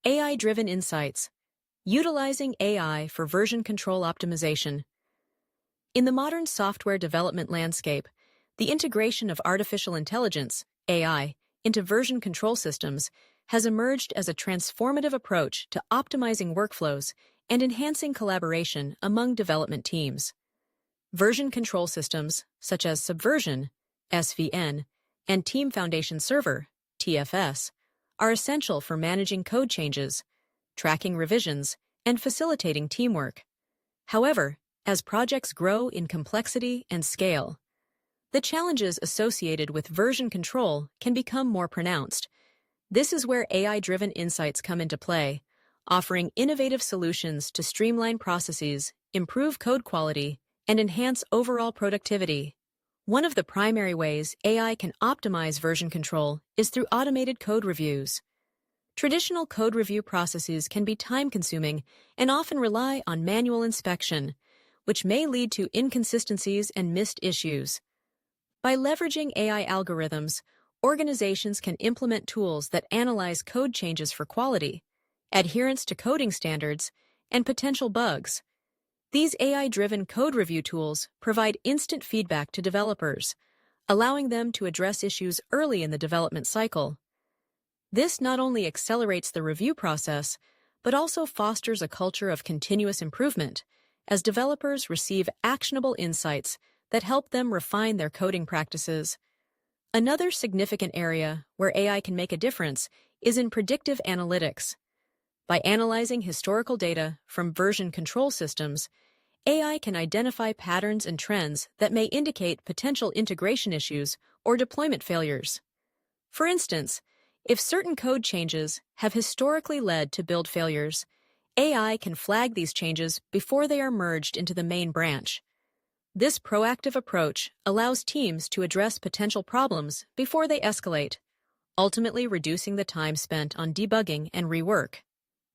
AI-driven insights, utilizing AI for version control optimization. In the modern software development landscape, the integration of artificial intelligence, AI, into version control systems has emerged as a transformative approach to optimizing workflows and enhancing collaboration among development teams. Version control systems, such as Subversion, SVN, and Team Foundation Server, TFS, are essential for managing code changes, tracking revisions, and facilitating teamwork. However, as projects grow in complexity and scale, the challenges associated with version control can become more pronounced. This is where AI-driven insights come into play, offering innovative solutions to streamline processes, improve code quality, and enhance overall productivity. One of the primary ways AI can optimize version control is through automated code reviews. Traditional code review processes can be time-consuming and often rely on manual inspection, which may lead to inconsistencies and missed issues. By leveraging AI algorithms, organizations can implement tools that analyze code changes for quality, adherence to coding standards, and potential bugs. These AI-driven code review tools provide instant feedback to developers, allowing them to address issues early in the development cycle. This not only accelerates the review process, but also fosters a culture of continuous improvement, as developers receive actionable insights that help them refine their coding practices. Another significant area where AI can make a difference is in predictive analytics. By analyzing historical data from version control systems, AI can identify patterns and trends that may indicate potential integration issues or deployment failures. For instance, if certain code changes have historically led to build failures, AI can flag these changes before they are merged into the main branch. This proactive approach allows teams to address potential problems before they escalate, ultimately reducing the time spent on debugging and rework.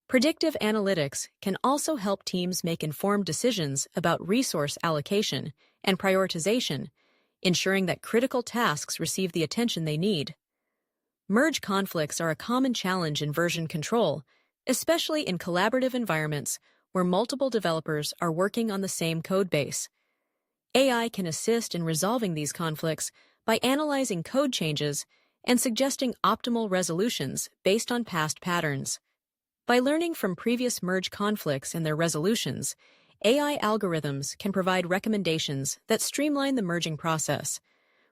Predictive analytics can also help teams make informed decisions about resource allocation and prioritization, ensuring that critical tasks receive the attention they need. Merge conflicts are a common challenge in version control, especially in collaborative environments where multiple developers are working on the same code base. AI can assist in resolving these conflicts by analyzing code changes and suggesting optimal resolutions based on past patterns. By learning from previous merge conflicts and their resolutions, AI algorithms can provide recommendations that streamline the merging process,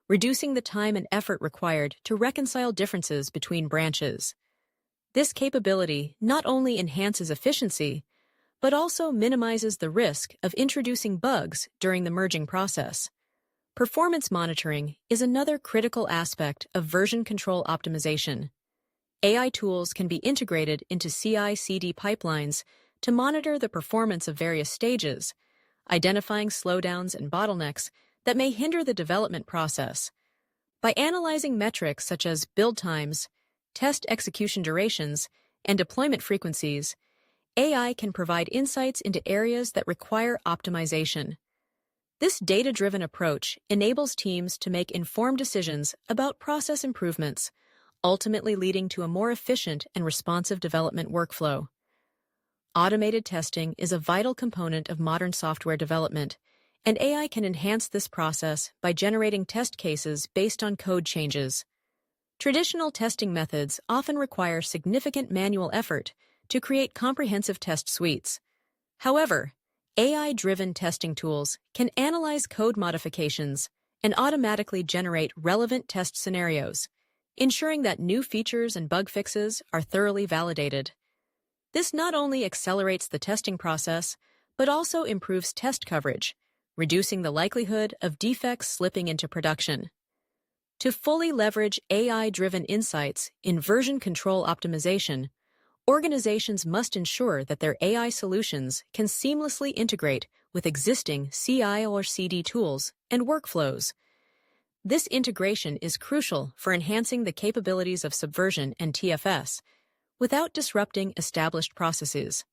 reducing the time and effort required to reconcile differences between branches. This capability not only enhances efficiency, but also minimizes the risk of introducing bugs during the merging process. Performance monitoring is another critical aspect of version control optimization. AI tools can be integrated into CI/CD pipelines to monitor the performance of various stages, identifying slowdowns and bottlenecks that may hinder the development process. By analyzing metrics such as build times, test execution durations, and deployment frequencies, AI can provide insights into areas that require optimization. This data-driven approach enables teams to make informed decisions about process improvements, ultimately leading to a more efficient and responsive development workflow. Automated testing is a vital component of modern software development, and AI can enhance this process by generating test cases based on code changes. Traditional testing methods often require significant manual effort to create comprehensive test suites. However, AI-driven testing tools can analyze code modifications and automatically generate relevant test scenarios, ensuring that new features and bug fixes are thoroughly validated. This not only accelerates the testing process, but also improves test coverage, reducing the likelihood of defects slipping into production. To fully leverage AI-driven insights in version control optimization, organizations must ensure that their AI solutions can seamlessly integrate with existing CI or CD tools and workflows. This integration is crucial for enhancing the capabilities of Subversion and TFS without disrupting established processes.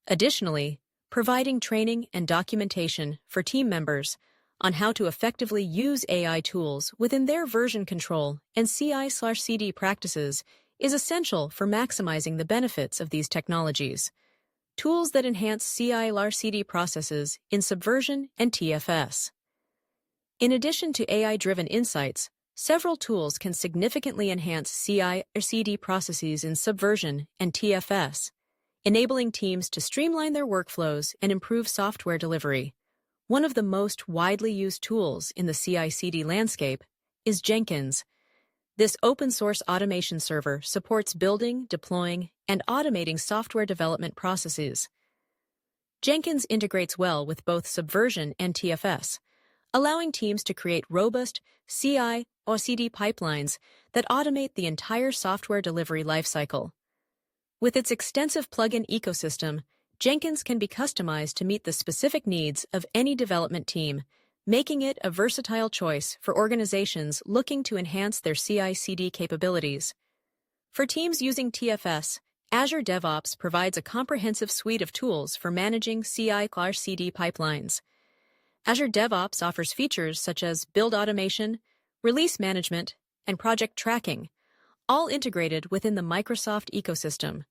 Additionally, providing training and documentation for team members on how to effectively use AI tools within their version control and CI/CD practices is essential for maximizing the benefits of these technologies. Tools that enhance CI/CD processes in Subversion and TFS. In addition to AI-driven insights, several tools can significantly enhance CI/CD processes in Subversion and TFS, enabling teams to streamline their workflows and improve software delivery. One of the most widely used tools in the CI/CD landscape is Jenkins. This open-source automation server supports building, deploying, and automating software development processes. Jenkins integrates well with both Subversion and TFS, allowing teams to create robust CI/CD pipelines that automate the entire software delivery lifecycle. With its extensive plugin ecosystem, Jenkins can be customized to meet the specific needs of any development team, making it a versatile choice for organizations looking to enhance their CI/CD capabilities. For teams using TFS, Azure DevOps provides a comprehensive suite of tools for managing CI/CD pipelines. Azure DevOps offers features such as build automation, release management, and project tracking, all integrated within the Microsoft ecosystem.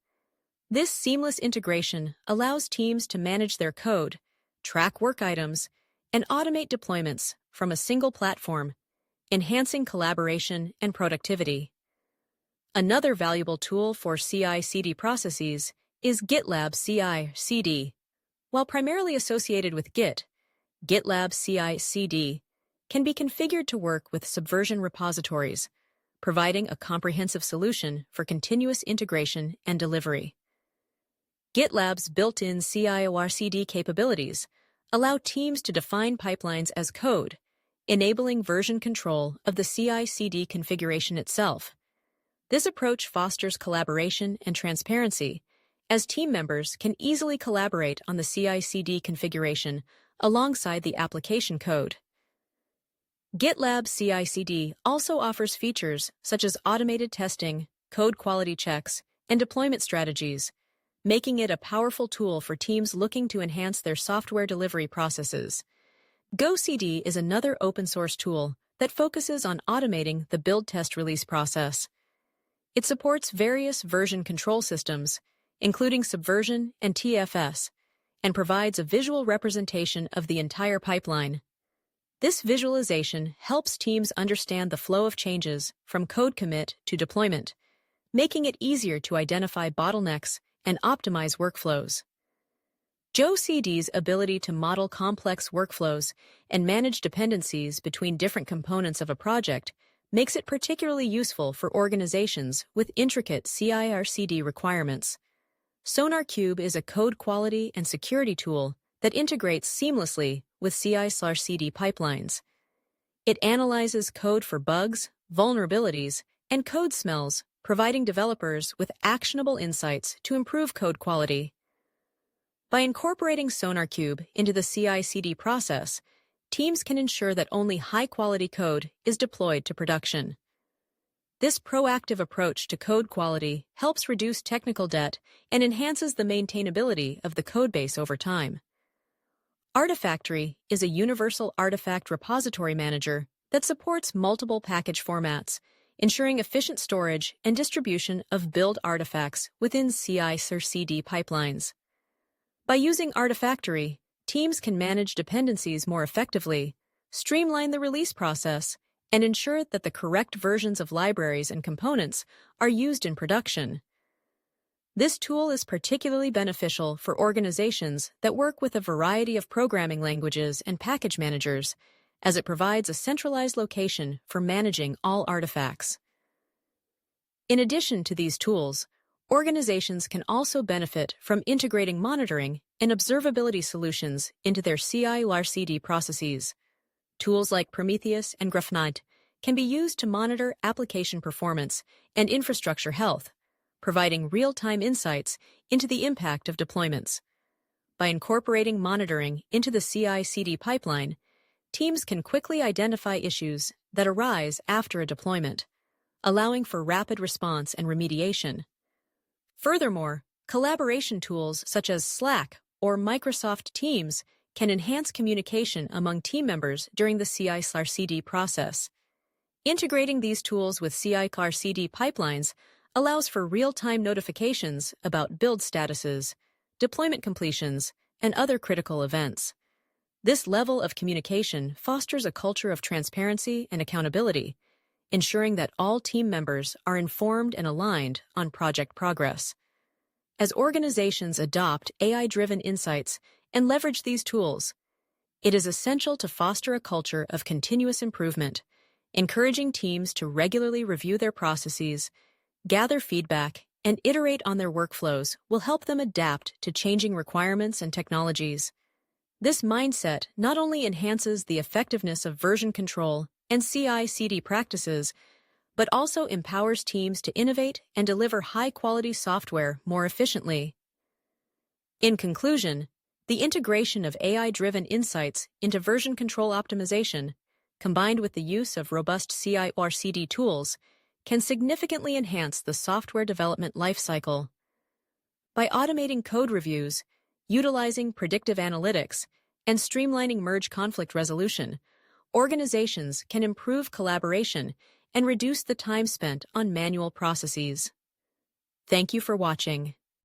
This seamless integration allows teams to manage their code, track work items, and automate deployments from a single platform, enhancing collaboration and productivity. Another valuable tool for CI/CD processes is GitLab CI/CD. While primarily associated with Git, GitLab CI/CD can be configured to work with Subversion repositories, providing a comprehensive solution for continuous integration and delivery. GitLab's built-in CI/CD capabilities allow teams to define pipelines as code, enabling version control of the CI/CD configuration itself. This approach fosters collaboration and transparency, as team members can easily collaborate on the CI/CD configuration alongside the application code. GitLab CI/CD also offers features such as automated testing, code quality checks, and deployment strategies, making it a powerful tool for teams looking to enhance their software delivery processes. GoCD is another open-source tool that focuses on automating the build test release process. It supports various version control systems, including Subversion and TFS, and provides a visual representation of the entire pipeline. This visualization helps teams understand the flow of changes from code commit to deployment, making it easier to identify bottlenecks and optimize workflows. GoCD's ability to model complex workflows and manage dependencies between different components of a project makes it particularly useful for organizations with intricate CI/CD requirements. SonarQube is a code quality and security tool that integrates seamlessly with CI/CD pipelines. It analyzes code for bugs, vulnerabilities, and code smells, providing developers with actionable insights to improve code quality. By incorporating SonarQube into the CI/CD process, teams can ensure that only high-quality code is deployed to production. This proactive approach to code quality helps reduce technical debt and enhances the maintainability of the codebase over time. Artifactory is a universal artifact repository manager that supports multiple package formats, ensuring efficient storage and distribution of build artifacts within CI/CD pipelines. By using Artifactory, teams can manage dependencies more effectively, streamline the release process, and ensure that the correct versions of libraries and components are used in production. This tool is particularly beneficial for organizations that work with a variety of programming languages and package managers, as it provides a centralized location for managing all artifacts. In addition to these tools, organizations can also benefit from integrating monitoring and observability solutions into their CI/CD processes. Tools like Prometheus and Grafana can be used to monitor application performance and infrastructure health, providing real-time insights into the impact of deployments. By incorporating monitoring into the CI/CD pipeline, teams can quickly identify issues that arise after a deployment, allowing for rapid response and remediation. Furthermore, collaboration tools such as Slack or Microsoft Teams can enhance communication among team members during the CI/CD process. Integrating these tools with CI/CD pipelines allows for real-time notifications about build statuses, deployment completions, and other critical events. This level of communication fosters a culture of transparency and accountability, ensuring that all team members are informed and aligned on project progress. As organizations adopt AI-driven insights and leverage these tools, it is essential to foster a culture of continuous improvement, encouraging teams to regularly review their processes, gather feedback, and iterate on their workflows will help them adapt to changing requirements and technologies. This mindset not only enhances the effectiveness of version control and CI/CD practices, but also empowers teams to innovate and deliver high-quality software more efficiently. In conclusion, the integration of AI-driven insights into version control optimization, combined with the use of robust CI/CD tools, can significantly enhance the software development lifecycle. By automating code reviews, utilizing predictive analytics, and streamlining merge conflict resolution, organizations can improve collaboration and reduce the time spent on manual processes. Thank you for watching.